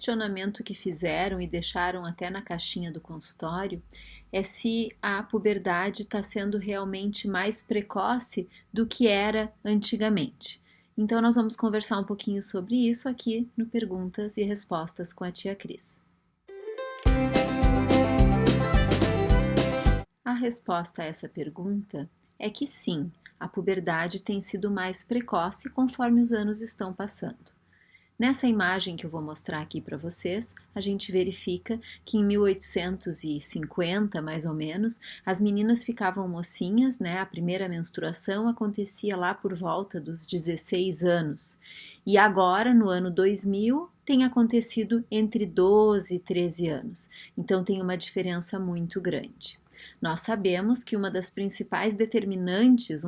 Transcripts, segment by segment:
questionamento que fizeram e deixaram até na caixinha do consultório é se a puberdade está sendo realmente mais precoce do que era antigamente. Então, nós vamos conversar um pouquinho sobre isso aqui no Perguntas e Respostas com a tia Cris. A resposta a essa pergunta é que sim, a puberdade tem sido mais precoce conforme os anos estão passando. Nessa imagem que eu vou mostrar aqui para vocês, a gente verifica que em 1850, mais ou menos, as meninas ficavam mocinhas, né? A primeira menstruação acontecia lá por volta dos 16 anos. E agora, no ano 2000, tem acontecido entre 12 e 13 anos. Então, tem uma diferença muito grande. Nós sabemos que um dos principais determinantes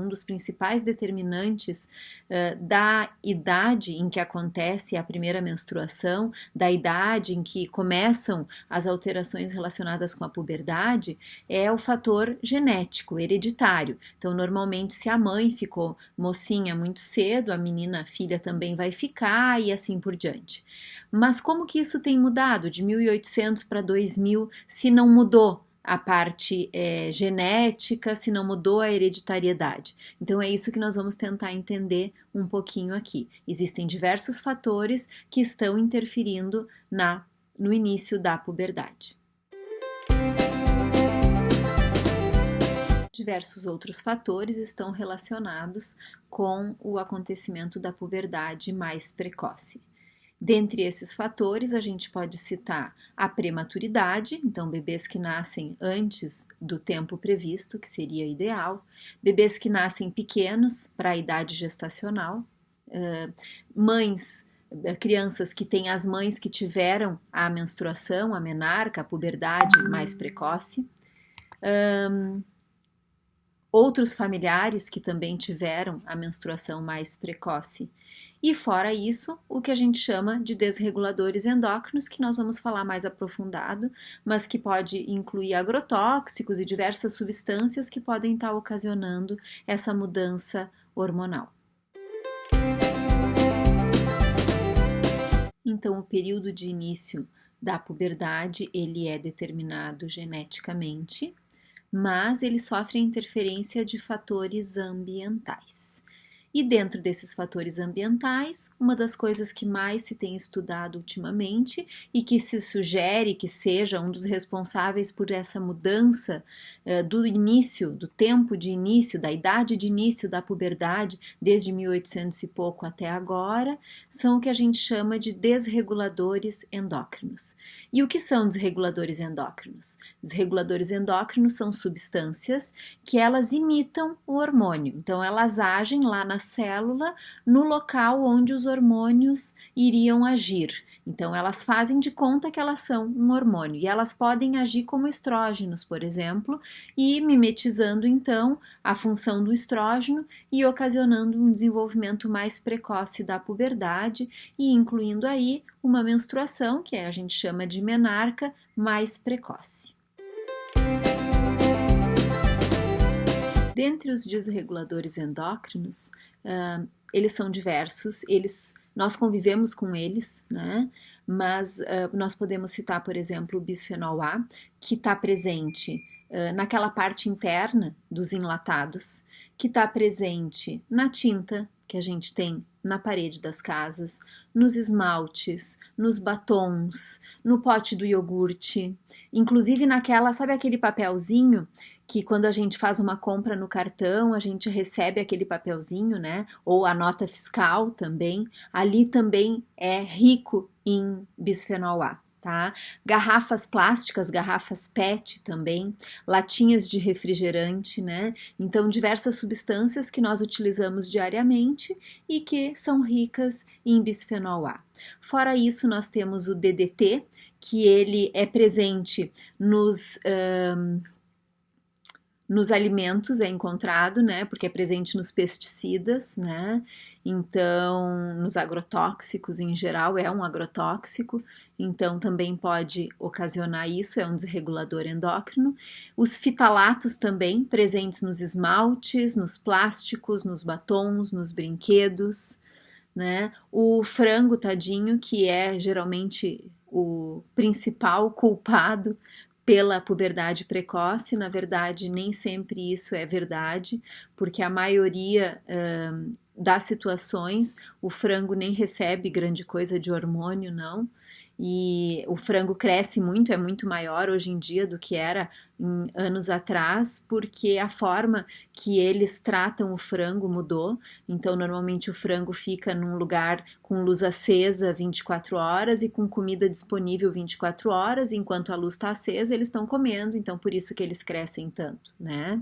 da idade em que acontece a primeira menstruação, da idade em que começam as alterações relacionadas com a puberdade, é o fator genético, hereditário. Então, normalmente, se a mãe ficou mocinha muito cedo, a filha também vai ficar e assim por diante. Mas como que isso tem mudado de 1800 para 2000, se não mudou a parte genética, se não mudou a hereditariedade? Então é isso que nós vamos tentar entender um pouquinho aqui. Existem diversos fatores que estão interferindo no início da puberdade. Diversos outros fatores estão relacionados com o acontecimento da puberdade mais precoce. Dentre esses fatores, a gente pode citar a prematuridade, então bebês que nascem antes do tempo previsto, que seria ideal, bebês que nascem pequenos para a idade gestacional, crianças que têm as mães que tiveram a menstruação, a menarca, a puberdade mais precoce, outros familiares que também tiveram a menstruação mais precoce. E fora isso, o que a gente chama de desreguladores endócrinos, que nós vamos falar mais aprofundado, mas que pode incluir agrotóxicos e diversas substâncias que podem estar ocasionando essa mudança hormonal. Então, o período de início da puberdade, ele é determinado geneticamente, mas ele sofre a interferência de fatores ambientais. E dentro desses fatores ambientais, uma das coisas que mais se tem estudado ultimamente e que se sugere que seja um dos responsáveis por essa mudança do tempo de início, da idade de início da puberdade, desde 1800 e pouco até agora, são o que a gente chama de desreguladores endócrinos. E o que são desreguladores endócrinos? Desreguladores endócrinos são substâncias que elas imitam o hormônio, então elas agem lá na célula, no local onde os hormônios iriam agir. Então, elas fazem de conta que elas são um hormônio e elas podem agir como estrógenos, por exemplo, e mimetizando então a função do estrógeno e ocasionando um desenvolvimento mais precoce da puberdade e incluindo aí uma menstruação, que a gente chama de menarca, mais precoce. Dentre os desreguladores endócrinos, eles são diversos, nós convivemos com eles, né? Mas nós podemos citar, por exemplo, o bisfenol A, que está presente naquela parte interna dos enlatados, que está presente na tinta que a gente tem na parede das casas, nos esmaltes, nos batons, no pote do iogurte, inclusive sabe aquele papelzinho que quando a gente faz uma compra no cartão, a gente recebe aquele papelzinho, né? Ou a nota fiscal também, ali também é rico em bisfenol A, tá? Garrafas plásticas, garrafas PET também, latinhas de refrigerante, né? Então, diversas substâncias que nós utilizamos diariamente e que são ricas em bisfenol A. Fora isso, nós temos o DDT, que ele é presente nos alimentos, é encontrado, né, porque é presente nos pesticidas, né, então nos agrotóxicos em geral, é um agrotóxico, então também pode ocasionar isso, é um desregulador endócrino. Os fitalatos também presentes nos esmaltes, nos plásticos, nos batons, nos brinquedos, né, o frango, tadinho, que é geralmente o principal culpado pela puberdade precoce. Na verdade, nem sempre isso é verdade, porque a maioria das situações o frango nem recebe grande coisa de hormônio, não. E o frango cresce muito, é muito maior hoje em dia do que era em anos atrás, porque a forma que eles tratam o frango mudou. Então, normalmente o frango fica num lugar com luz acesa 24 horas e com comida disponível 24 horas, enquanto a luz está acesa, eles estão comendo, então por isso que eles crescem tanto, né?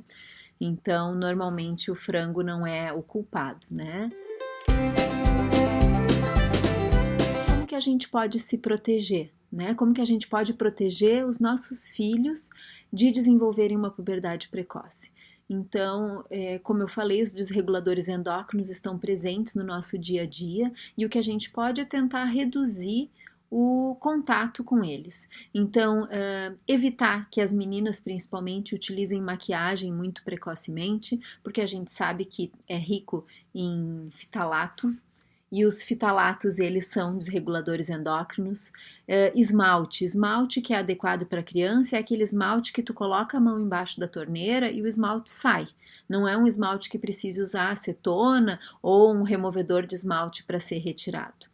Então, normalmente o frango não é o culpado, né? Como que a gente pode se proteger, né? Como que a gente pode proteger os nossos filhos de desenvolverem uma puberdade precoce? Então, como eu falei, os desreguladores endócrinos estão presentes no nosso dia a dia e o que a gente pode é tentar reduzir o contato com eles. Então, evitar que as meninas, principalmente, utilizem maquiagem muito precocemente, porque a gente sabe que é rico em fitalato, e os fitalatos, eles são desreguladores endócrinos. Esmalte que é adequado para criança é aquele esmalte que tu coloca a mão embaixo da torneira e o esmalte sai. Não é um esmalte que precise usar acetona ou um removedor de esmalte para ser retirado.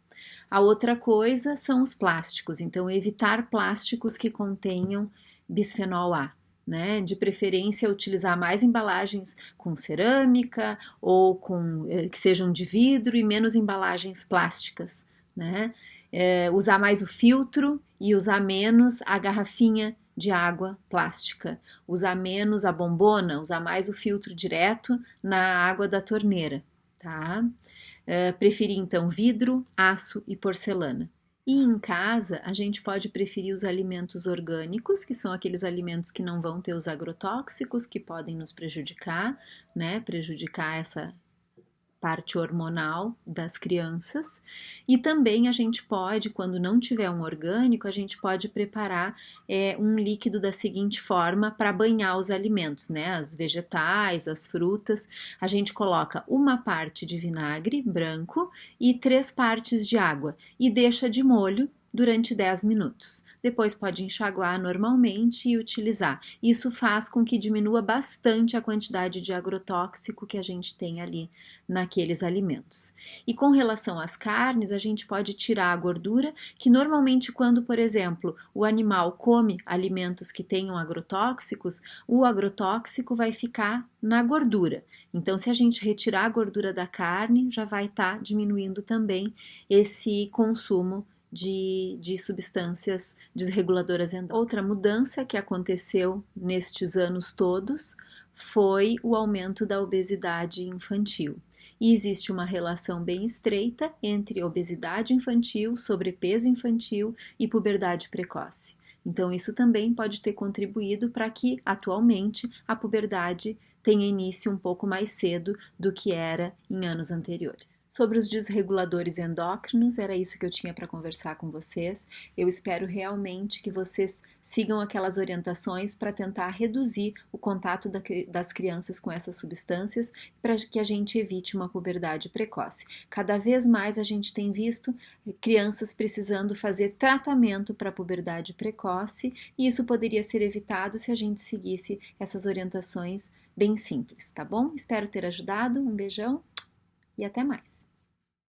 A outra coisa são os plásticos, então evitar plásticos que contenham bisfenol A. Né? De preferência utilizar mais embalagens com cerâmica ou que sejam de vidro e menos embalagens plásticas, né? Usar mais o filtro e usar menos a garrafinha de água plástica, usar menos a bombona, usar mais o filtro direto na água da torneira, tá? Preferir então vidro, aço e porcelana. E em casa, a gente pode preferir os alimentos orgânicos, que são aqueles alimentos que não vão ter os agrotóxicos, que podem nos prejudicar, né? Prejudicar essa parte hormonal das crianças. E também a gente pode, quando não tiver um orgânico, a gente pode preparar um líquido da seguinte forma para banhar os alimentos, né? As vegetais, as frutas. A gente coloca uma parte de vinagre branco e 3 partes de água e deixa de molho durante 10 minutos. Depois pode enxaguar normalmente e utilizar. Isso faz com que diminua bastante a quantidade de agrotóxico que a gente tem ali naqueles alimentos. E com relação às carnes, a gente pode tirar a gordura, que normalmente quando, por exemplo, o animal come alimentos que tenham agrotóxicos, o agrotóxico vai ficar na gordura. Então, se a gente retirar a gordura da carne, já vai estar diminuindo também esse consumo de substâncias desreguladoras endócrinas. Outra mudança que aconteceu nestes anos todos foi o aumento da obesidade infantil. E existe uma relação bem estreita entre obesidade infantil, sobrepeso infantil e puberdade precoce. Então, isso também pode ter contribuído para que, atualmente, a puberdade tenha início um pouco mais cedo do que era em anos anteriores. Sobre os desreguladores endócrinos, era isso que eu tinha para conversar com vocês. Eu espero realmente que vocês sigam aquelas orientações para tentar reduzir o contato das crianças com essas substâncias para que a gente evite uma puberdade precoce. Cada vez mais a gente tem visto crianças precisando fazer tratamento para puberdade precoce e isso poderia ser evitado se a gente seguisse essas orientações bem simples, tá bom? Espero ter ajudado, um beijão e até mais!